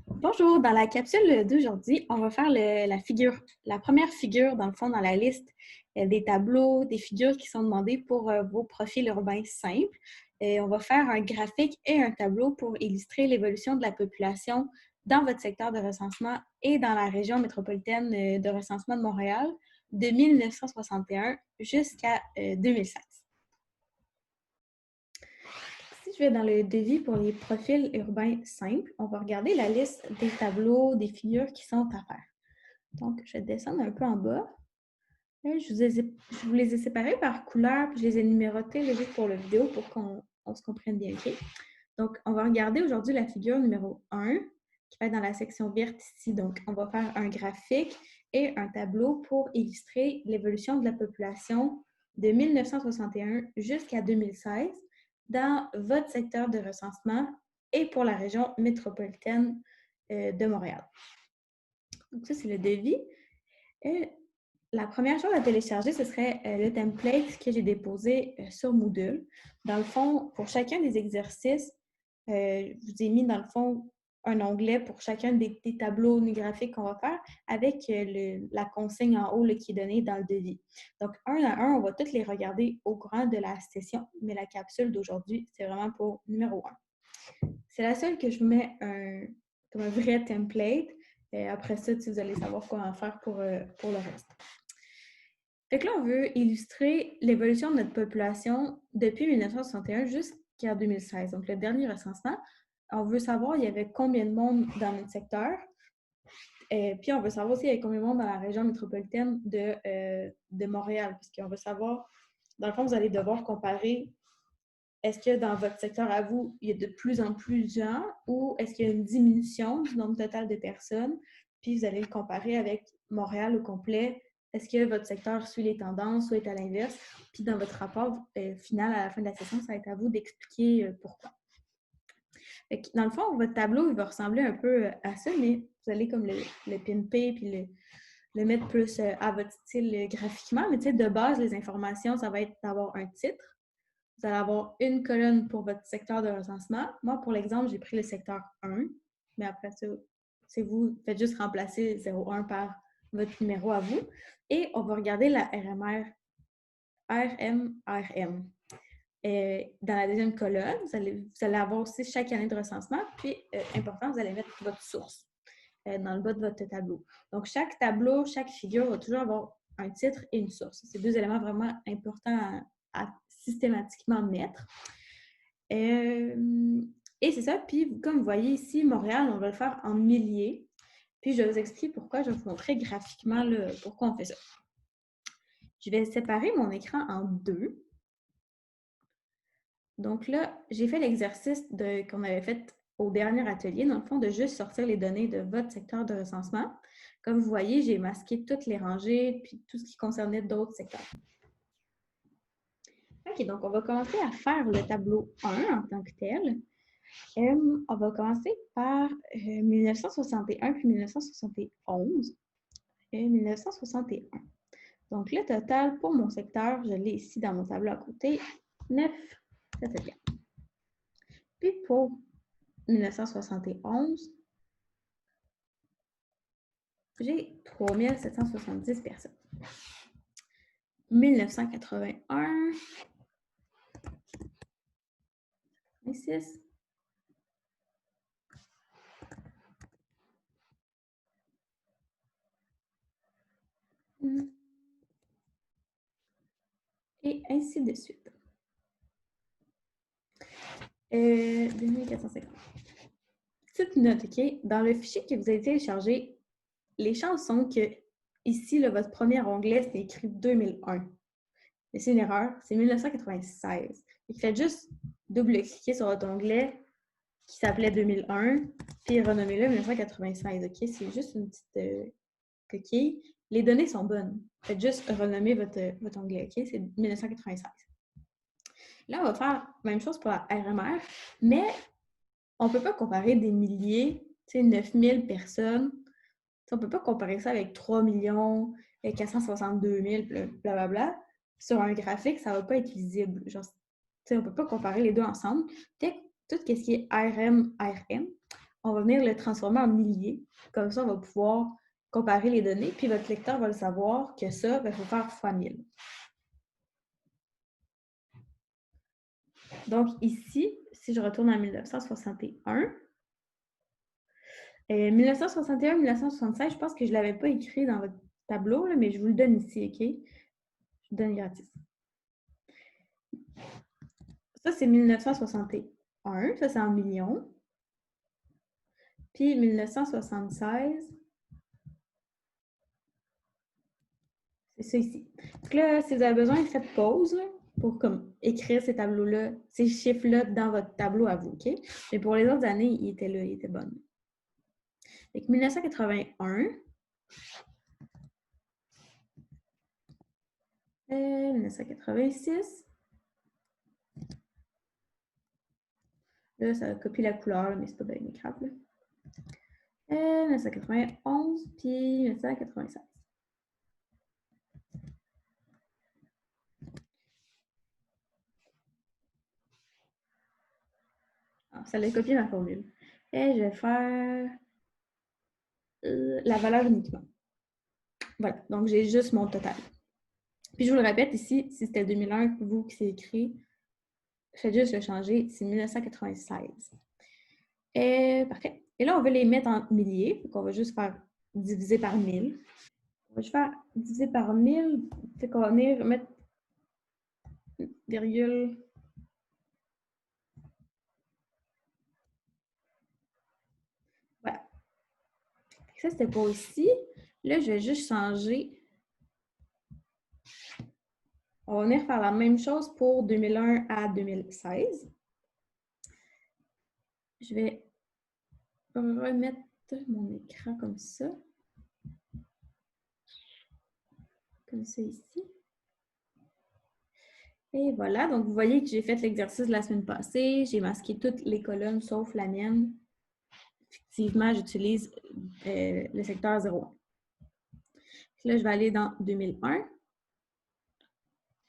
Bonjour, dans la capsule d'aujourd'hui, on va faire la première figure, dans le fond, dans la liste des tableaux, des figures qui sont demandées pour vos profils urbains simples. Et on va faire un graphique et un tableau pour illustrer l'évolution de la population dans votre secteur de recensement et dans la région métropolitaine de recensement de Montréal de 1961 jusqu'à 2016. Si je vais dans le devis pour les profils urbains simples, on va regarder la liste des tableaux, des figures qui sont à faire. Donc, je vais descendre un peu en bas. Là, je vous les ai séparés par couleur, puis je les ai numérotés là, juste pour la vidéo pour qu'on se comprenne bien. OK? Donc, on va regarder aujourd'hui la figure numéro 1 qui va être dans la section verte ici. Donc, on va faire un graphique et un tableau pour illustrer l'évolution de la population de 1961 jusqu'à 2016 dans votre secteur de recensement et pour la région métropolitaine de Montréal. Donc, ça, c'est le devis. La première chose à télécharger, ce serait le template que j'ai déposé sur Moodle. Dans le fond, pour chacun des exercices, je vous ai mis dans le fond un onglet pour chacun des tableaux graphiques qu'on va faire avec la consigne en haut là, qui est donnée dans le devis. Donc, un à un, on va tous les regarder au courant de la session, mais la capsule d'aujourd'hui, c'est vraiment pour numéro 1. C'est la seule que je vous mets comme un vrai template. Et après ça, vous allez savoir quoi en faire pour le reste. Fait que là, on veut illustrer l'évolution de notre population depuis 1961 jusqu'à 2016, donc le dernier recensement. On veut savoir il y avait combien de monde dans notre secteur. Puis on veut savoir aussi il y avait combien de monde dans la région métropolitaine de Montréal, parce qu'on veut savoir, dans le fond, vous allez devoir comparer est-ce que dans votre secteur à vous, il y a de plus en plus de gens ou est-ce qu'il y a une diminution du nombre total de personnes? Puis vous allez le comparer avec Montréal au complet. Est-ce que votre secteur suit les tendances ou est à l'inverse? Puis dans votre rapport final à la fin de la session, ça va être à vous d'expliquer pourquoi. Dans le fond, votre tableau, il va ressembler un peu à ça, mais vous allez comme le pimper puis le mettre plus à votre style graphiquement. Mais tu sais, de base, les informations, ça va être d'avoir un titre. Vous allez avoir une colonne pour votre secteur de recensement. Moi, pour l'exemple, j'ai pris le secteur 1, mais après ça, c'est vous, faites juste remplacer 01 par votre numéro à vous. Et on va regarder la RMRM. Dans la deuxième colonne, vous allez avoir aussi chaque année de recensement. Puis, important, vous allez mettre votre source dans le bas de votre tableau. Donc, chaque tableau, chaque figure va toujours avoir un titre et une source. C'est deux éléments vraiment importants à systématiquement mettre. Et c'est ça. Puis, comme vous voyez ici, Montréal, on va le faire en milliers. Puis, je vais vous expliquer pourquoi. Je vais vous montrer graphiquement pourquoi on fait ça. Je vais séparer mon écran en deux. Donc là, j'ai fait l'exercice qu'on avait fait au dernier atelier, dans le fond, de juste sortir les données de votre secteur de recensement. Comme vous voyez, j'ai masqué toutes les rangées puis tout ce qui concernait d'autres secteurs. OK, donc on va commencer à faire le tableau 1 en tant que tel. On va commencer par 1961 puis 1971. 1961. Donc, le total pour mon secteur, je l'ai ici dans mon tableau à côté, 9. Ça, c'est bien. Puis pour 1971, j'ai 3770 personnes. 1981, 86. Et ainsi de suite. 2450. Petite note, OK? Dans le fichier que vous avez téléchargé, les chances sont que ici, là, votre premier onglet, c'est écrit 2001. Mais c'est une erreur, c'est 1996. Et faites juste double-cliquer sur votre onglet qui s'appelait 2001, puis renommez-le 1996. OK? C'est juste une petite coquille. Les données sont bonnes. Faites juste renommer votre onglet. OK? C'est 1996. Là, on va faire la même chose pour la RMR, mais on ne peut pas comparer des milliers, 9000 personnes. On ne peut pas comparer ça avec 3 462 000, blablabla. Sur un graphique, ça ne va pas être lisible. Genre, on ne peut pas comparer les deux ensemble. Tout ce qui est RM, RM, on va venir le transformer en milliers. Comme ça, on va pouvoir comparer les données, puis votre lecteur va le savoir que ça, il faut faire fois 1000. Donc ici, si je retourne en 1961, 1961-1976, je pense que je ne l'avais pas écrit dans votre tableau, là, mais je vous le donne ici, OK? Je vous donne gratis. Ça, c'est 1961, ça c'est en millions. Puis 1976, c'est ça ici. Donc là, si vous avez besoin, faites pause là, pour comme, écrire ces tableaux-là, ces chiffres-là dans votre tableau à vous, OK? Mais pour les autres années, il était là, il était bon. Donc 1981, 1986, là, ça copie la couleur, mais c'est pas bien grave. 1991, puis 1996. Alors, ça a copié ma formule. Et je vais faire la valeur uniquement. Voilà, donc j'ai juste mon total. Puis je vous le répète ici, si c'était 2001, vous qui c'est écrit, faites juste le changer, c'est 1996. Et parfait. Et là, on veut les mettre en milliers, donc on va juste faire diviser par 1000. On va juste faire diviser par 1000, fait qu'on va venir mettre virgule. Voilà. Ça, c'était pour ici. Là, je vais juste changer. On va venir faire la même chose pour 2001 à 2016. Je vais remettre mon écran comme ça. Comme ça ici. Et voilà, donc vous voyez que j'ai fait l'exercice la semaine passée. J'ai masqué toutes les colonnes sauf la mienne. Effectivement, j'utilise le secteur 01. Là, je vais aller dans 2001.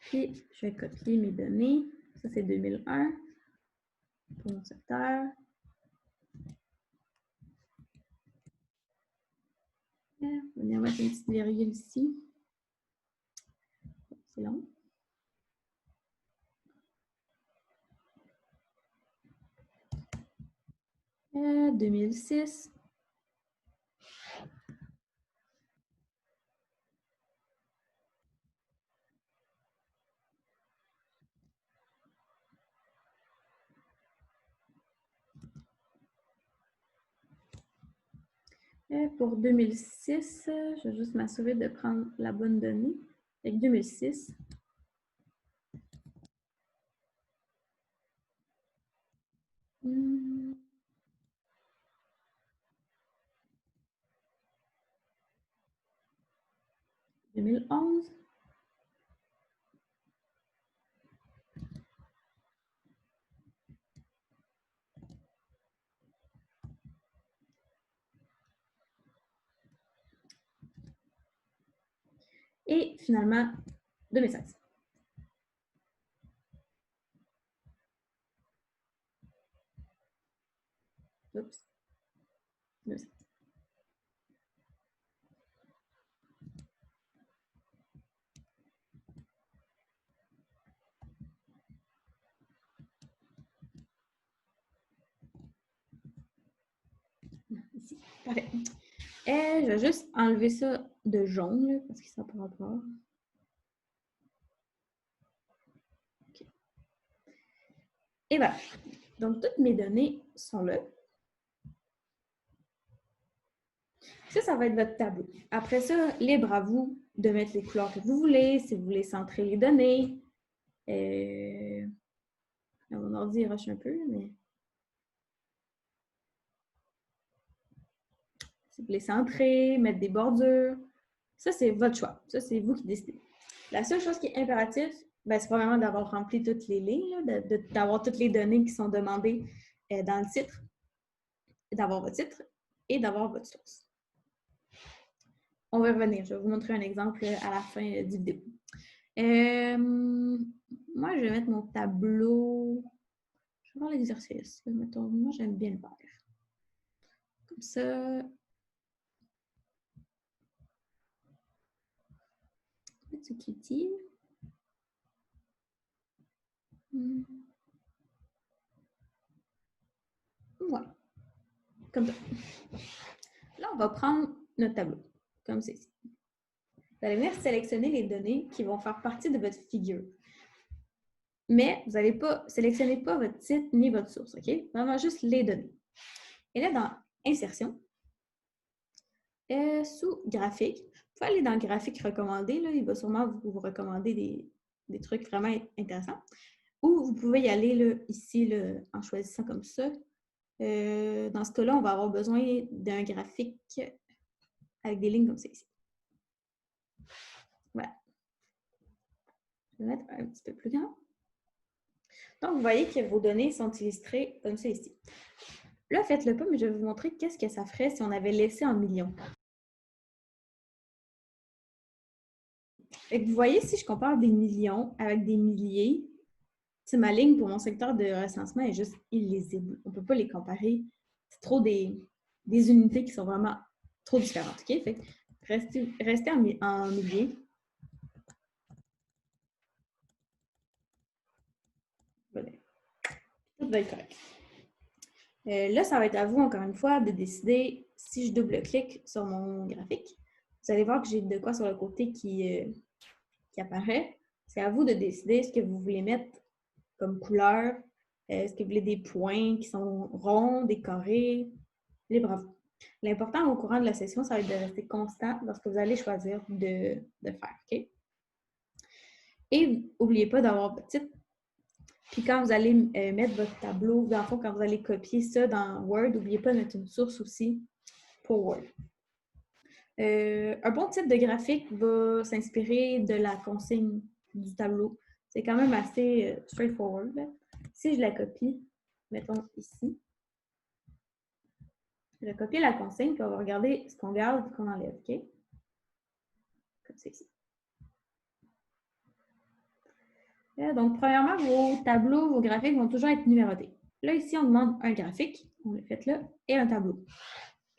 Puis, je vais copier mes données. Ça, c'est 2001 pour mon secteur. On va venir mettre une petite virgule ici. C'est long. Euh, 2006. Pour 2006, je vais juste m'assurer de prendre la bonne donnée. Avec 2006. Hmm. 2011. Et finalement, 2016. Oups. 2016. Ici. Parfait. Et je vais juste enlever ça de jaune, là, parce que ça n'a pas rapport. Okay. Et voilà. Donc, toutes mes données sont là. Ça va être votre tableau. Après ça, libre à vous de mettre les couleurs que vous voulez, si vous voulez centrer les données. Mon ordi rush un peu, mais si vous voulez centrer, mettre des bordures, ça, c'est votre choix. Ça, c'est vous qui décidez. La seule chose qui est impérative, c'est probablement d'avoir rempli toutes les lignes, d'avoir toutes les données qui sont demandées dans le titre, d'avoir votre titre et d'avoir votre source. On va revenir. Je vais vous montrer un exemple à la fin du vidéo. Moi, je vais mettre mon tableau. Je vais voir l'exercice. Mettons, moi, j'aime bien le faire. ça. Petit cutie. Ouais, comme ça. Là, on va prendre notre tableau, comme ceci. Vous allez venir sélectionner les données qui vont faire partie de votre figure. Mais vous n'allez pas sélectionner pas votre titre ni votre source, OK? Vraiment juste les données. Et là, dans Insertion, sous Graphique, vous pouvez aller dans Graphique recommandé. Là, il va sûrement vous recommander des trucs vraiment intéressants. Ou vous pouvez y aller là, ici là, en choisissant comme ça. Dans ce cas-là, on va avoir besoin d'un graphique avec des lignes comme ça ici. Voilà. Je vais mettre un petit peu plus grand. Donc, vous voyez que vos données sont illustrées comme ça ici. Là, faites-le pas, mais je vais vous montrer qu'est-ce que ça ferait si on avait laissé en millions. Et vous voyez, si je compare des millions avec des milliers, ma ligne pour mon secteur de recensement est juste illisible. On ne peut pas les comparer. C'est trop des unités qui sont vraiment trop différentes. OK? Fait que restez en milliers. Voilà. Tout va être correct. Là, ça va être à vous, encore une fois, de décider si je double-clique sur mon graphique. Vous allez voir que j'ai de quoi sur le côté qui apparaît. C'est à vous de décider ce que vous voulez mettre comme couleur. Est-ce que vous voulez des points qui sont ronds, des carrés? Libre à vous. L'important au courant de la session, ça va être de rester constant lorsque vous allez choisir de faire. OK? Et n'oubliez pas d'avoir petite. Puis quand vous allez mettre votre tableau, dans le fond, quand vous allez copier ça dans Word, n'oubliez pas de mettre une source aussi pour Word. Un bon type de graphique va s'inspirer de la consigne du tableau. C'est quand même assez straightforward. Là. Si je la copie, mettons ici, je vais copier la consigne, puis on va regarder ce qu'on garde et qu'on enlève. OK? Comme c'est ici. Là, donc, premièrement, vos tableaux, vos graphiques vont toujours être numérotés. Là, ici, on demande un graphique, on le fait là, et un tableau.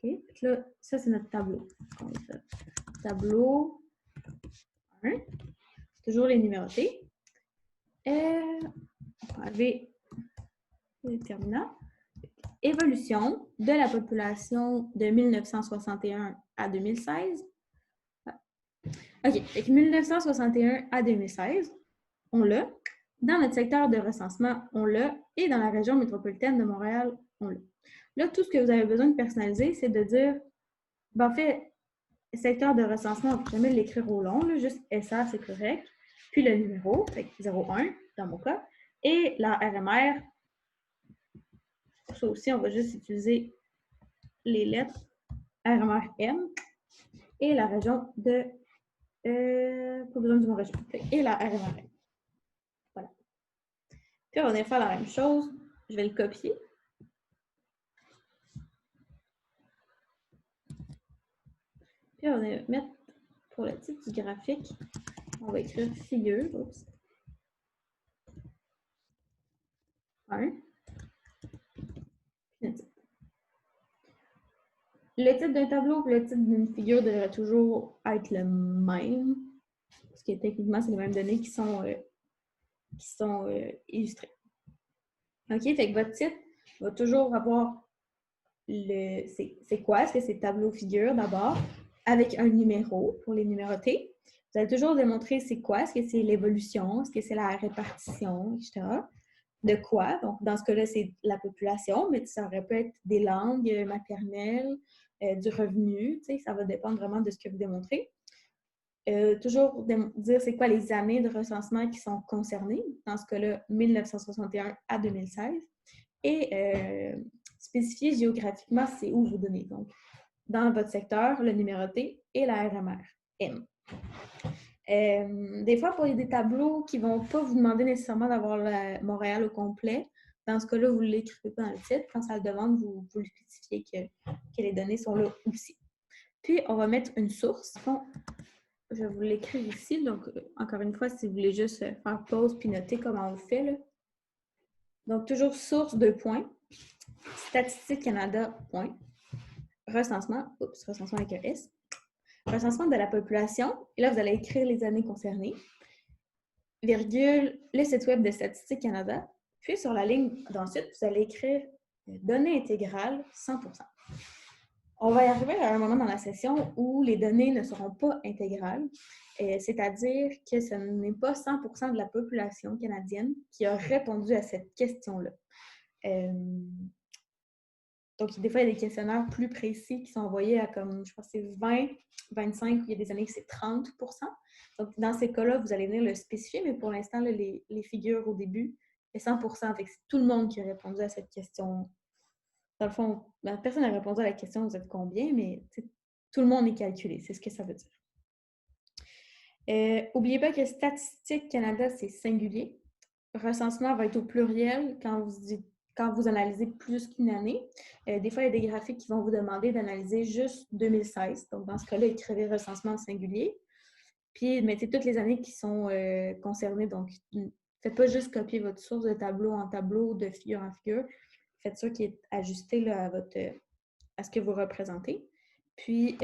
OK? Là, ça, c'est notre tableau. On va faire tableau 1. Toujours les numérotés. On va enlever le déterminant. Évolution de la population de 1961 à 2016. OK. Avec 1961 à 2016, on l'a. Dans notre secteur de recensement, on l'a. Et dans la région métropolitaine de Montréal, on l'a. Là, tout ce que vous avez besoin de personnaliser, c'est de dire, ben, en fait, secteur de recensement, on ne peut jamais l'écrire au long, là, juste SR, c'est correct. Puis le numéro, fait 01 dans mon cas. Et la RMR, pour ça aussi, on va juste utiliser les lettres RMR-M et la région de... pas besoin de mon région. Et la RMR-M. Voilà. Puis on va faire la même chose. Je vais le copier. Puis on va mettre pour le titre du graphique, on va écrire figure. Oups. 1. Le titre d'un tableau et le titre d'une figure devrait toujours être le même. Parce que techniquement, c'est les mêmes données qui sont illustrées. OK? Fait que votre titre va toujours avoir c'est quoi? Est-ce que c'est tableau-figure d'abord, avec un numéro pour les numéroter. Vous allez toujours démontrer c'est quoi? Est-ce que c'est l'évolution? Est-ce que c'est la répartition, etc. De quoi? Donc, dans ce cas-là, c'est la population, mais ça aurait pu être des langues maternelles, du revenu, ça va dépendre vraiment de ce que vous démontrez. Toujours dire c'est quoi les années de recensement qui sont concernées, dans ce cas-là, 1961 à 2016. Et spécifier géographiquement c'est où vous donnez. Donc, dans votre secteur, le numéroté et la RMR-M. Des fois, pour des tableaux qui ne vont pas vous demander nécessairement d'avoir Montréal au complet, dans ce cas-là, vous ne l'écrivez pas dans le titre. Quand ça le demande, vous le spécifiez que les données sont là aussi. Puis, on va mettre une source. Bon, je vais vous l'écrire ici. Donc, encore une fois, si vous voulez juste faire pause puis noter comment on le fait. Là. Donc, toujours source de points. Statistique Canada, point. recensement, recensement avec un S, recensement de la population. Et là, vous allez écrire les années concernées, virgule, le site web de Statistique Canada. Puis sur la ligne d'ensuite, vous allez écrire données intégrales 100%. On va y arriver à un moment dans la session où les données ne seront pas intégrales, c'est-à-dire que ce n'est pas 100% de la population canadienne qui a répondu à cette question-là. Donc, des fois, il y a des questionnaires plus précis qui sont envoyés à comme, je pense, c'est 20, 25, ou il y a des années que c'est 30%. Donc, dans ces cas-là, vous allez venir le spécifier, mais pour l'instant, les figures au début, c'est 100%. Fait que c'est tout le monde qui a répondu à cette question. Dans le fond, personne n'a répondu à la question, vous êtes combien, mais tout le monde est calculé, c'est ce que ça veut dire. N'oubliez pas que Statistique Canada, c'est singulier. Recensement va être au pluriel quand vous analysez plus qu'une année. Des fois, il y a des graphiques qui vont vous demander d'analyser juste 2016. Donc, dans ce cas-là, écrivez recensement au singulier. Puis, mettez toutes les années qui sont concernées. Donc, faites pas juste copier votre source de tableau en tableau, de figure en figure. Faites ça qui est ajusté là, à ce que vous représentez. Puis,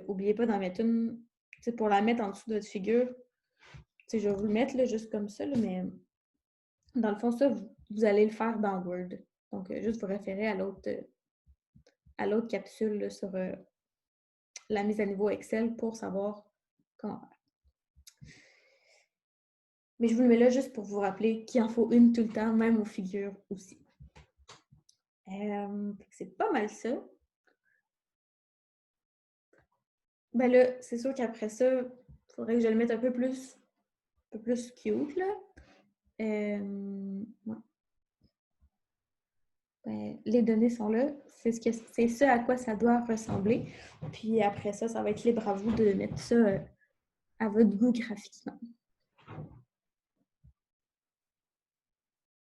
n'oubliez pas d'en mettre une, pour la mettre en dessous de votre figure. Je vais vous le mettre là, juste comme ça, là, mais dans le fond, ça, vous allez le faire dans Word. Donc, juste vous référer à l'autre capsule là, sur la mise à niveau Excel pour savoir comment faire. Mais je vous le mets là juste pour vous rappeler qu'il en faut une tout le temps, même aux figures aussi. C'est pas mal ça. Ben là, c'est sûr qu'après ça, il faudrait que je le mette un peu plus cute, là. Ouais. Ben, les données sont là. C'est ce à quoi ça doit ressembler. Puis après ça, ça va être libre à vous de mettre ça à votre goût graphiquement.